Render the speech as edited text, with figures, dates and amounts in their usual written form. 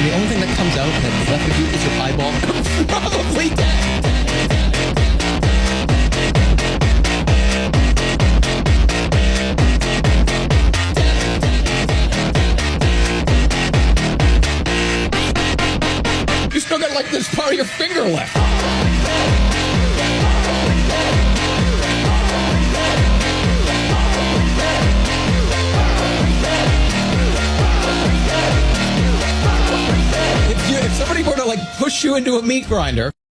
the only thing that comes out that's left of you is your eyeball. Probably dead. You still got like this part of your finger left. If somebody were to like push you into a meat grinder